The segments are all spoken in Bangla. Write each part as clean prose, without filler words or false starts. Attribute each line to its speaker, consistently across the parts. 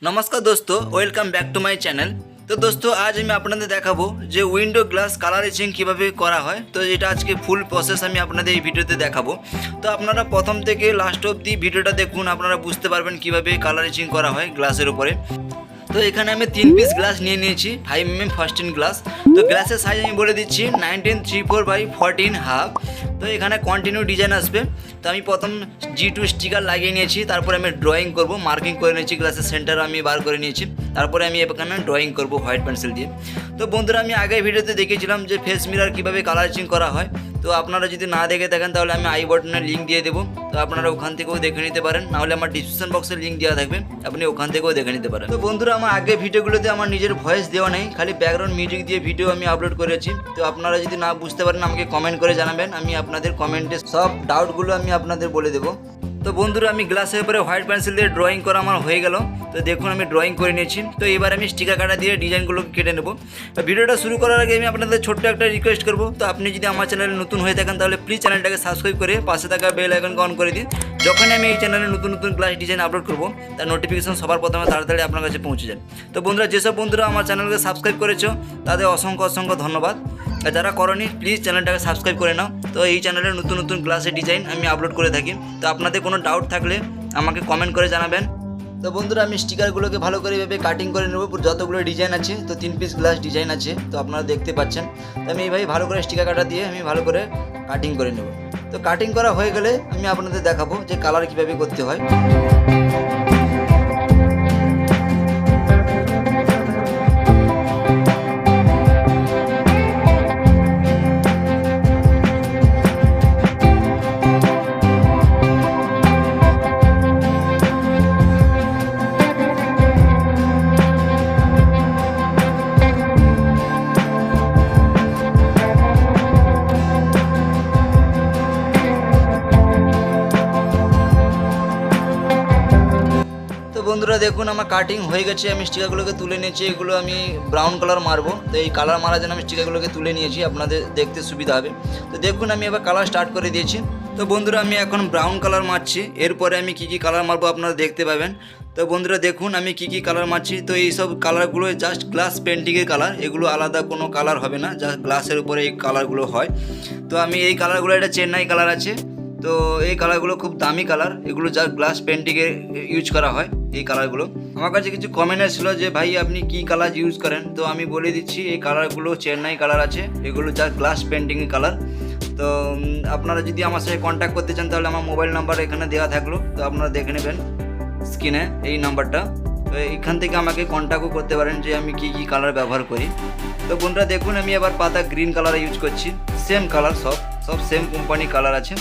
Speaker 1: नमस्कार दोस्तों, welcome back to my channel. तो दोस्तों आज আমি আপনাদের দেখাবো যে উইন্ডো গ্লাস কালার এচিং কিভাবে করা হয়। তো এটা আজকে ফুল প্রসেস আমি আপনাদের এই ভিডিওতে দেখাবো। তো আপনারা প্রথম থেকে লাস্ট অবধি ভিডিওটা দেখুন, আপনারা বুঝতে পারবেন কিভাবে কালার এচিং করা হয় গ্লাসের উপরে। তো এখানে আমি 3 পিস গ্লাস নিয়ে নিয়েছি 5mm ফাস্টিন গ্লাস। তো গ্লাসের সাইজ আমি বলে দিচ্ছি 1934/14.5। তো এখানে কন্টিনিউ ডিজাইন আসবে। তো আমি প্রথম G2 স্টিকার লাগিয়ে নিয়েছি, তারপরে আমি ড্রয়িং করব, মার্কিং করে নিয়েছি, গ্লাসের সেন্টার আমি বার করে নিয়েছি, তারপরে আমি এখানে ড্রয়িং করব হোয়াইট পেন্সিল দিয়ে। তো বন্ধুরা আমি আগের ভিডিওতে দেখিয়েছিলাম যে ফেস মিরর কীভাবে কালার এচিং করা হয়। তো আপনারা যদি না দেখে থাকেন তাহলে আমি আই বাটনে লিঙ্ক দিয়ে দেবো, তো আপনারা ওখান থেকেও দেখে নিতে পারেন, নাহলে আমার ডিসক্রিপশন বক্সে লিঙ্ক দেওয়া থাকবে, আপনি ওখান থেকেও দেখে নিতে পারেন। তো বন্ধুরা আমার আগের ভিডিওগুলোতে আমার নিজের ভয়েস দেওয়া নেই, খালি ব্যাকগ্রাউন্ড মিউজিক দিয়ে ভিডিও আমি আপলোড করেছি। তো আপনারা যদি না বুঝতে পারেন আমাকে কমেন্ট করে জানাবেন, আমি আপনাদের কমেন্টে সব ডাউটগুলো আমি আপনাদের বলে দেবো। তো বন্ধুরা আমি গ্লাসের উপরে হোয়াইট পেন্সিল দিয়ে ড্রয়িং করা আমার হয়ে গেল। তো দেখুন আমি ড্রয়িং করে নিয়েছি। তো এবার আমি স্টিকার কাটা দিয়ে ডিজাইনগুলো কেটে নেব। তো ভিডিওটা শুরু করার আগে আমি আপনাদের ছোট্ট একটা রিকোয়েস্ট করব, তো আপনি যদি আমার চ্যানেলে নতুন হয়ে থাকেন তাহলে প্লিজ চ্যানেলটাকে সাবস্ক্রাইব করে পাশে থাকা বেল আইকনকে অন করে দিন। যখনই আমি এই চ্যানেলে নতুন নতুন গ্লাস ডিজাইন আপলোড করবো তার নোটিফিকেশন সবার প্রথমে তাড়াতাড়ি আপনার কাছে পৌঁছে যায়। তো বন্ধুরা যেসব বন্ধুরা আমার চ্যানেলকে সাবস্ক্রাইব করেছো তাদের অসংখ্য অসংখ্য ধন্যবাদ। যারা করনি প্লিজ চ্যানেলটাকে সাবস্ক্রাইব করে নাও। তো এই চ্যানেলে নতুন নতুন গ্লাসের ডিজাইন আমি আপলোড করে থাকি। তো আপনাদের কোনো ডাউট থাকলে আমাকে কমেন্ট করে জানাবেন। তো বন্ধুরা আমি স্টিকারগুলোকে ভালো করে এভাবে কাটিং করে নেব। যতগুলো ডিজাইন আছে, তো 3 পিস গ্লাস ডিজাইন আছে, তো আপনারা দেখতে পাচ্ছেন। তো আমি এইভাবে ভালো করে স্টিকার কাটা দিয়ে আমি ভালো করে কাটিং করে নেব। তো কাটিং করা হয়ে গেলে আমি আপনাদের দেখাবো যে কালার কীভাবে করতে হয়। বন্ধুরা দেখুন আমার কাটিং হয়ে গেছে, আমি স্টিকারগুলোকে তুলে নিয়েছি। এগুলো আমি ব্রাউন কালার মারবো, তো এই কালার মারার জন্য আমি স্টিকারগুলোকে তুলে নিয়েছি, আপনাদের দেখতে সুবিধা হবে। তো দেখুন আমি এবার কালার স্টার্ট করে দিয়েছি। তো বন্ধুরা আমি এখন ব্রাউন কালার মারছি, এরপরে আমি কী কী কালার মারবো আপনারা দেখতে পাবেন। তো বন্ধুরা দেখুন আমি কী কী কালার মারছি। তো এই সব কালারগুলো জাস্ট গ্লাস পেন্টিংয়ের কালার, এগুলো আলাদা কোনো কালার হবে না, জাস্ট গ্লাসের উপরে এই কালারগুলো হয়। তো আমি এই কালারগুলো, এটা চেন্নাই কালার আছে। তো এই কালারগুলো খুব দামি কালার, এগুলো যা গ্লাস পেন্টিংয়ে ইউজ করা হয় এই কালারগুলো। আমার কাছে কিছু কমেন্ট এসেছিলো যে ভাই আপনি কি কালার ইউজ করেন, তো আমি বলে দিচ্ছি এই কালারগুলো চেন্নাই কালার আছে, এগুলো যা গ্লাস পেন্টিংয়ের কালার। তো আপনারা যদি আমার সাথে কন্ট্যাক্ট করতে চান তাহলে আমার মোবাইল নাম্বার এখানে দেওয়া থাকলো, তো আপনারা দেখে নেবেন স্ক্রিনে এই নাম্বারটা। তো এইখান থেকে আমাকে কন্ট্যাক্টও করতে পারেন যে আমি কি কি কালার ব্যবহার করি। তো বন্ধুরা দেখুন আমি এবার পাতা গ্রিন কালার ইউজ করছি, সেম কালার, সব সেম কোম্পানি কালার আছে।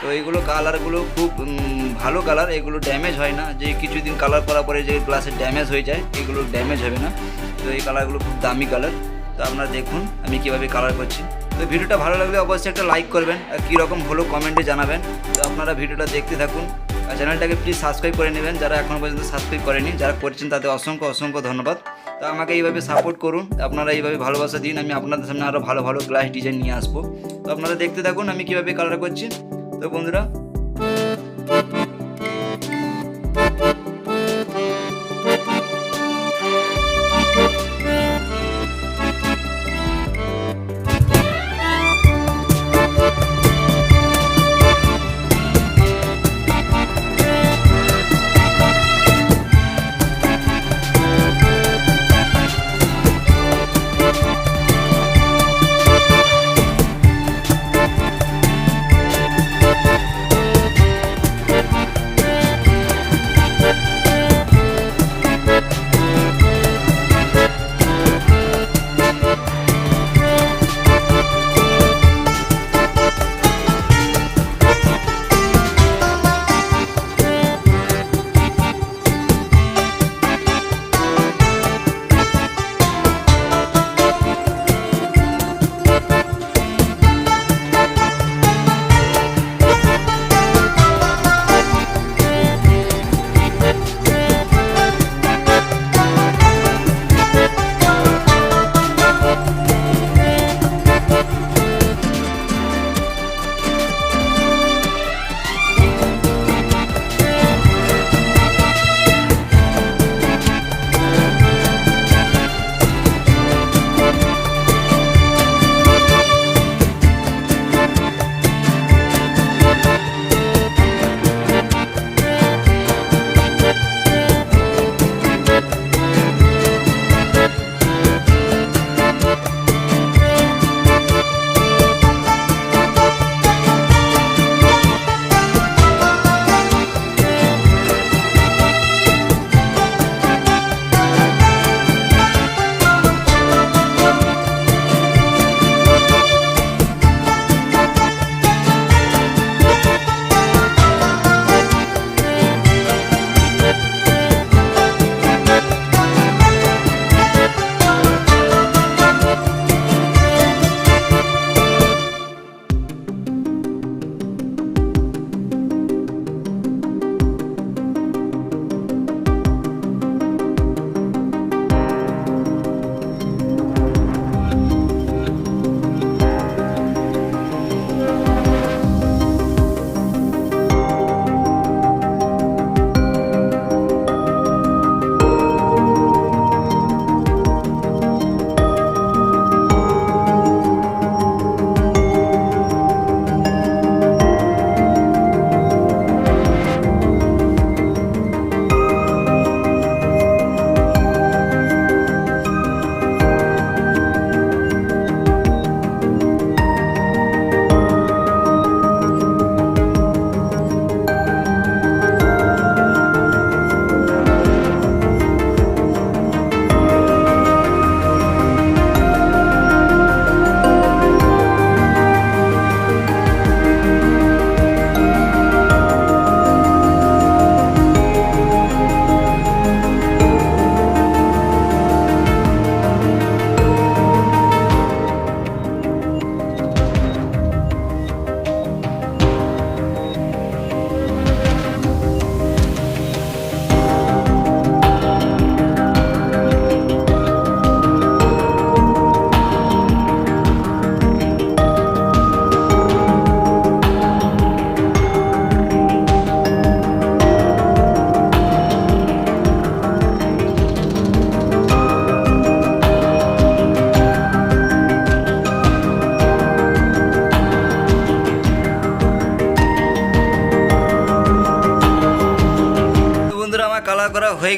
Speaker 1: তো এইগুলো কালারগুলো খুব ভালো কালার, এগুলো ড্যামেজ হয় না, যে কিছুদিন কালার করার পরে যে গ্লাসের ড্যামেজ হয়ে যায়, এগুলো ড্যামেজ হবে না। তো এই কালারগুলো খুব দামি কালার। তো আপনারা দেখুন আমি কীভাবে কালার করছি। তো ভিডিওটা ভালো লাগলে অবশ্যই একটা লাইক করবেন, আর কীরকম হলো কমেন্টে জানাবেন। তো আপনারা ভিডিওটা দেখতে থাকুন, আর চ্যানেলটাকে প্লিজ সাবস্ক্রাইব করে নেবেন যারা এখনও পর্যন্ত সাবস্ক্রাইব করেনি, যারা করছেন তাদের অসংখ্য অসংখ্য ধন্যবাদ। তো আমাকে এইভাবে সাপোর্ট করুন, আপনারা এইভাবে ভালোবাসা দিন, আমি আপনাদের সামনে আরও ভালো ভালো গ্লাস ডিজাইন নিয়ে আসবো। তো আপনারা দেখতে থাকুন আমি কীভাবে কালার করছি। তো বন্ধুরা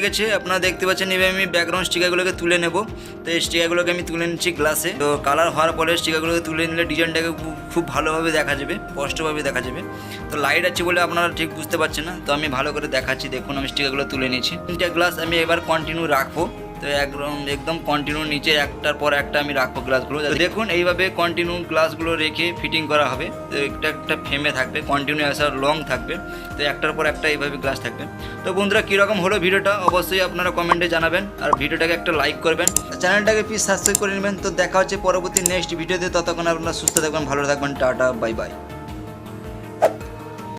Speaker 1: গেছে, আপনারা দেখতে পাচ্ছেন। এবার আমি ব্যাকগ্রাউন্ড স্টিকারগুলোকে তুলে নেব। তো এই স্টিকারগুলোকে আমি তুলে নিচ্ছি গ্লাসে। তো কালার হওয়ার পরে স্টিকারগুলোকে তুলে নিলে ডিজাইনটাকে খুব ভালোভাবে দেখা যাবে, স্পষ্টভাবে দেখা যাবে। তো লাইট আছে বলে আপনারা ঠিক বুঝতে পারছেন না, তো আমি ভালো করে দেখাচ্ছি। দেখুন আমি স্টিকারগুলো তুলে নিয়েছি। 3টা গ্লাস আমি এবার কন্টিনিউ রাখবো। তো একদম কন্টিনিউ নিচে একটার পর একটা আমি রাখবো গ্লাসগুলো। দেখুন এইভাবে কন্টিনিউ গ্লাসগুলো রেখে ফিটিং করা হবে। তো একটা ফ্রেমে থাকবে, কন্টিনিউ লং থাকবে। তো একটার পর একটা এইভাবে গ্লাস থাকবে। তো বন্ধুরা কীরকম হলো ভিডিওটা অবশ্যই আপনারা কমেন্টে জানাবেন, আর ভিডিওটাকে একটা লাইক করবেন, চ্যানেলটাকে প্লিজ সাবস্ক্রাইব করে নেবেন। তো দেখা হচ্ছে পরবর্তী নেক্সট ভিডিওতে। ততক্ষণ আপনারা সুস্থ থাকবেন, ভালো থাকবেন। Tata, bye bye.